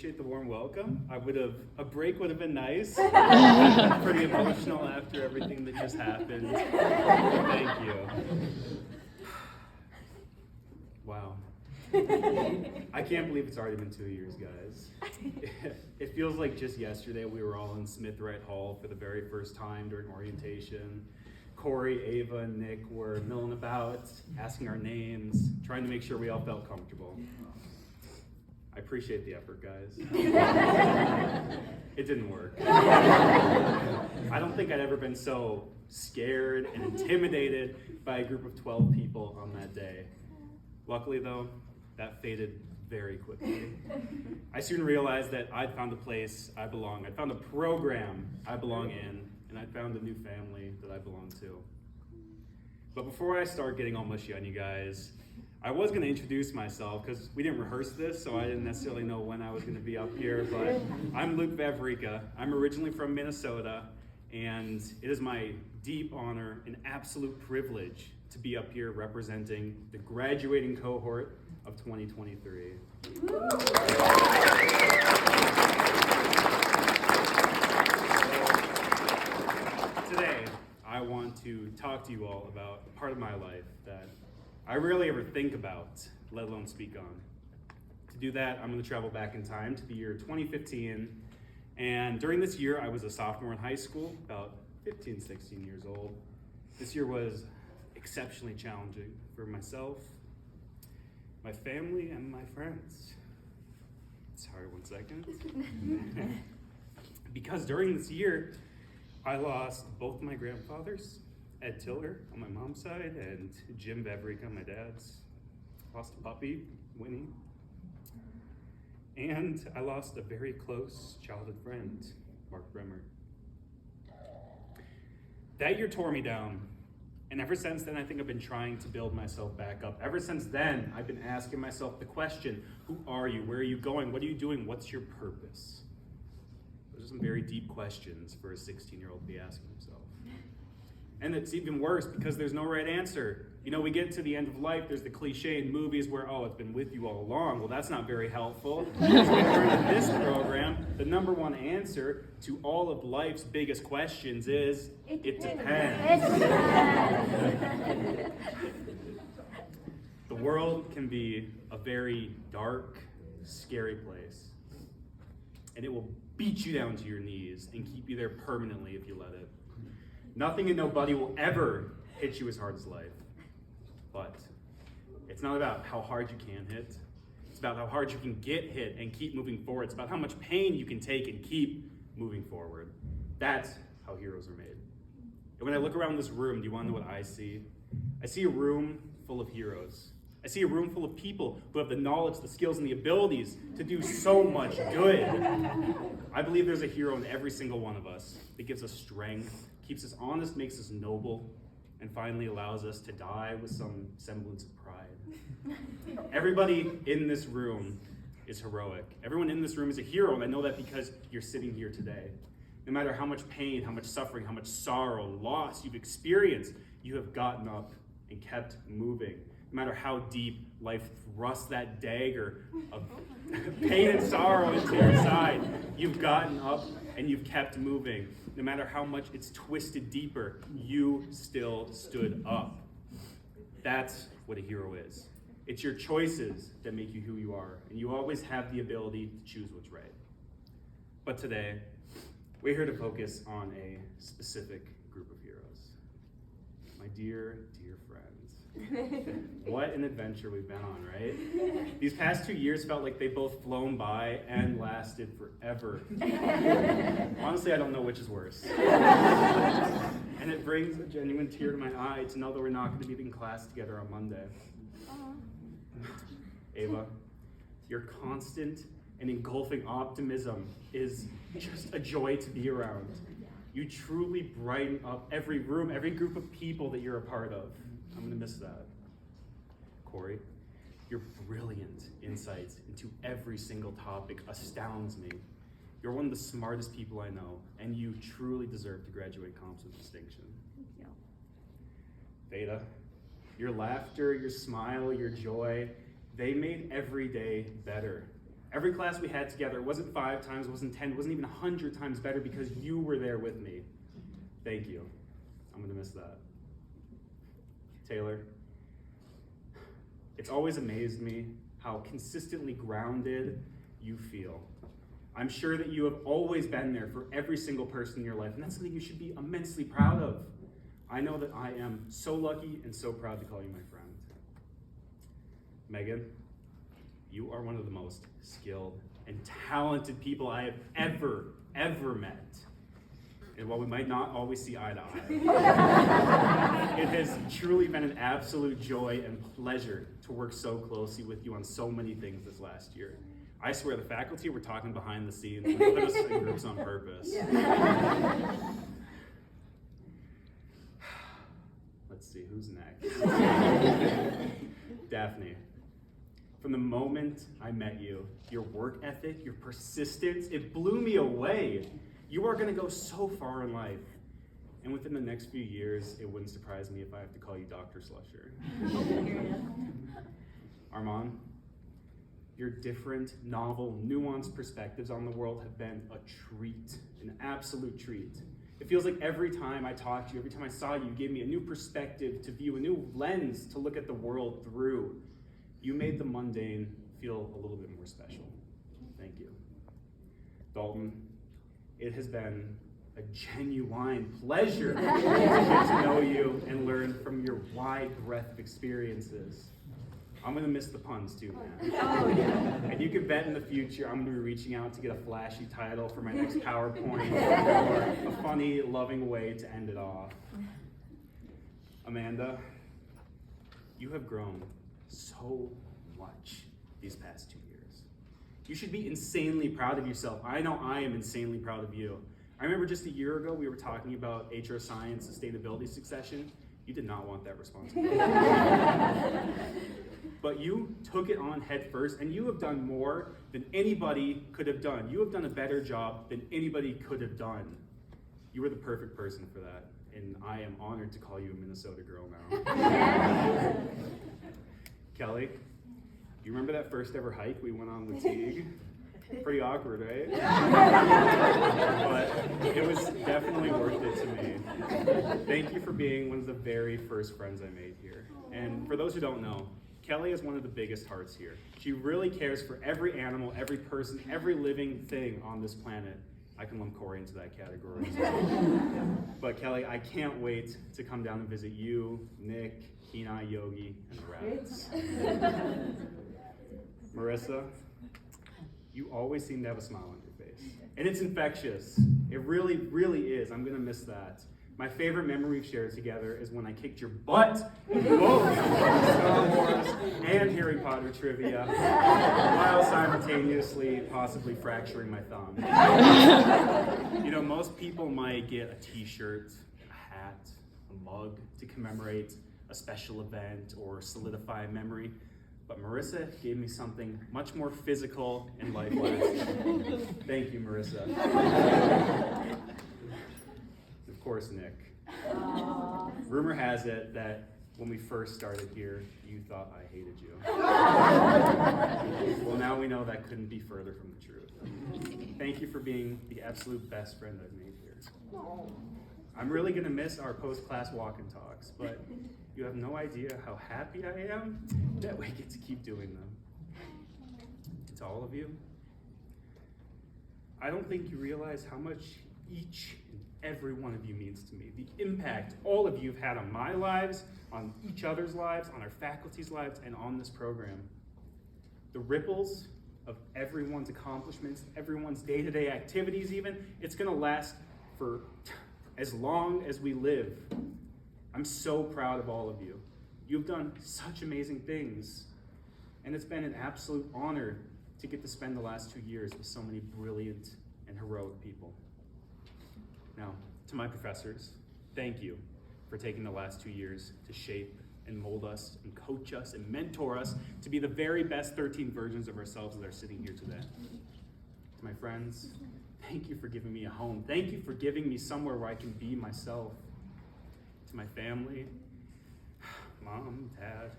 appreciate the warm welcome. A break would have been nice. I'm pretty emotional after everything that just happened. Thank you. Wow. I can't believe it's already been 2 years, guys. It feels like just yesterday we were all in Smith Wright Hall for the very first time during orientation. Corey, Ava, and Nick were milling about, asking our names, trying to make sure we all felt comfortable. I appreciate the effort, guys. It didn't work. I don't think I'd ever been so scared and intimidated by a group of 12 people on that day. Luckily, though, that faded very quickly. I soon realized that I'd found a place I belong. I'd found a program I belong in, and I'd found a new family that I belong to. But before I start getting all mushy on you guys, I was going to introduce myself because we didn't rehearse this, so I didn't necessarily know when I was going to be up here, but I'm Luke Vavrika. I'm originally from Minnesota, and it is my deep honor and absolute privilege to be up here representing the graduating cohort of 2023. Today, I want to talk to you all about a part of my life that I rarely ever think about, let alone speak on. To do that, I'm going to travel back in time to the year 2015, and during this year, I was a sophomore in high school, about 15, 16 years old. This year was exceptionally challenging for myself, my family, and my friends. Sorry, 1 second. Because during this year, I lost both my grandfathers, Ed Tiller on my mom's side and Jim Vavrika on my dad's. Lost a puppy, Winnie. And I lost a very close childhood friend, Mark Bremer. That year tore me down. And ever since then, I think I've been trying to build myself back up. Ever since then, I've been asking myself the question, who are you? Where are you going? What are you doing? What's your purpose? Those are some very deep questions for a 16-year-old to be asking himself. And it's even worse because there's no right answer. You know, we get to the end of life, there's the cliche in movies where, oh, it's been with you all along. Well, that's not very helpful. As we learned in this program, the number one answer to all of life's biggest questions is, it depends. The world can be a very dark, scary place. And it will beat you down to your knees and keep you there permanently if you let it. Nothing and nobody will ever hit you as hard as life. But it's not about how hard you can hit. It's about how hard you can get hit and keep moving forward. It's about how much pain you can take and keep moving forward. That's how heroes are made. And when I look around this room, do you want to know what I see? I see a room full of heroes. I see a room full of people who have the knowledge, the skills, and the abilities to do so much good. I believe there's a hero in every single one of us that gives us strength, keeps us honest, makes us noble, and finally allows us to die with some semblance of pride. Everybody in this room is heroic. Everyone in this room is a hero, and I know that because you're sitting here today. No matter how much pain, how much suffering, how much sorrow, loss you've experienced, you have gotten up and kept moving. No matter how deep life thrusts that dagger of pain and sorrow into your side, you've gotten up and you've kept moving. No matter how much it's twisted deeper, you still stood up. That's what a hero is. It's your choices that make you who you are, and you always have the ability to choose what's right. But today, we're here to focus on a specific group of heroes. My dear, dear friends. What an adventure we've been on, right? These past 2 years felt like they've both flown by and lasted forever. Honestly, I don't know which is worse. And it brings a genuine tear to my eye to know that we're not going to be in class together on Monday. Ava, your constant and engulfing optimism is just a joy to be around. You truly brighten up every room, every group of people that you're a part of. I'm gonna miss that. Corey, your brilliant insights into every single topic astounds me. You're one of the smartest people I know, and you truly deserve to graduate comps with distinction. Thank you. Veda, your laughter, your smile, your joy, they made every day better. Every class we had together, it wasn't 5 times, it wasn't 10, it wasn't even 100 times better because you were there with me. Thank you. I'm gonna miss that. Taylor, it's always amazed me how consistently grounded you feel. I'm sure that you have always been there for every single person in your life, and that's something you should be immensely proud of. I know that I am so lucky and so proud to call you my friend. Megan, you are one of the most skilled and talented people I have ever met. And while we might not always see eye to eye, it has truly been an absolute joy and pleasure to work so closely with you on so many things this last year. I swear the faculty were talking behind the scenes and put us in groups on purpose. Let's see, who's next? Daphne. From the moment I met you, your work ethic, your persistence, it blew me away. You are gonna go so far in life. And within the next few years, it wouldn't surprise me if I have to call you Dr. Slusher. Armand, your different, novel, nuanced perspectives on the world have been a treat, an absolute treat. It feels like every time I talked to you, every time I saw you, you gave me a new perspective to view, a new lens to look at the world through. You made the mundane feel a little bit more special. Thank you. Dalton, it has been a genuine pleasure to get to know you and learn from your wide breadth of experiences. I'm gonna miss the puns too, man. Oh, yeah. And you can bet in the future I'm gonna be reaching out to get a flashy title for my next PowerPoint or a funny, loving way to end it off. Amanda, you have grown so much these past 2 years. You should be insanely proud of yourself. I know I am insanely proud of you. I remember just a year ago we were talking about HR science, sustainability succession. You did not want that responsibility. But you took it on head first, and you have done more than anybody could have done. You have done a better job than anybody could have done. You were the perfect person for that, and I am honored to call you a Minnesota girl now. Kelly, do you remember that first ever hike we went on with Teague? Pretty awkward, right? But it was definitely worth it to me. Thank you for being one of the very first friends I made here. And for those who don't know, Kelly is one of the biggest hearts here. She really cares for every animal, every person, every living thing on this planet. I can lump Corey into that category as well. But Kelly, I can't wait to come down and visit you, Nick, Kenai, Yogi, and the rabbits. Marissa, you always seem to have a smile on your face. And it's infectious. It really, really is. I'm gonna miss that. My favorite memory we've shared together is when I kicked your butt in both Star Wars and Harry Potter trivia, while simultaneously possibly fracturing my thumb. You know, most people might get a t-shirt, a hat, a mug to commemorate a special event or solidify a memory. But Marissa gave me something much more physical and life-lasting. Thank you, Marissa. Of course, Nick. Rumor has it that when we first started here, you thought I hated you. Well, now we know that couldn't be further from the truth. Thank you for being the absolute best friend I've made here. I'm really gonna miss our post-class walk and talks, but you have no idea how happy I am that we get to keep doing them. To all of you, I don't think you realize how much each and every one of you means to me. The impact all of you have had on my lives, on each other's lives, on our faculty's lives, and on this program. The ripples of everyone's accomplishments, everyone's day-to-day activities even, it's gonna last for as long as we live. I'm so proud of all of you. You've done such amazing things. And it's been an absolute honor to get to spend the last 2 years with so many brilliant and heroic people. Now, to my professors, thank you for taking the last 2 years to shape and mold us and coach us and mentor us to be the very best 13 versions of ourselves that are sitting here today. To my friends, thank you for giving me a home. Thank you for giving me somewhere where I can be myself. To my family, Mom, Dad,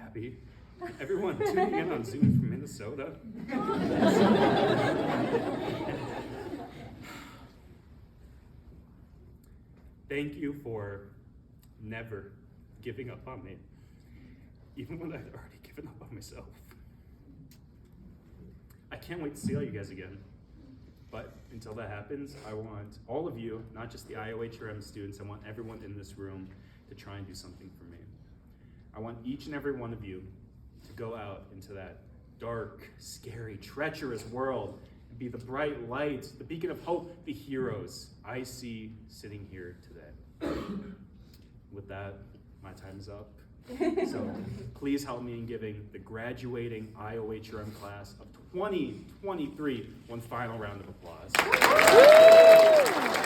Abby, Everyone tuning in on Zoom from Minnesota. Thank you for never giving up on me, even when I'd already given up on myself. I can't wait to see all you guys again. But until that happens, I want all of you, not just the IOHRM students, I want everyone in this room to try and do something for me. I want each and every one of you to go out into that dark, scary, treacherous world and be the bright light, the beacon of hope, the heroes I see sitting here today. With that, my time is up. So please help me in giving the graduating IOHRM class of 2023 one final round of applause.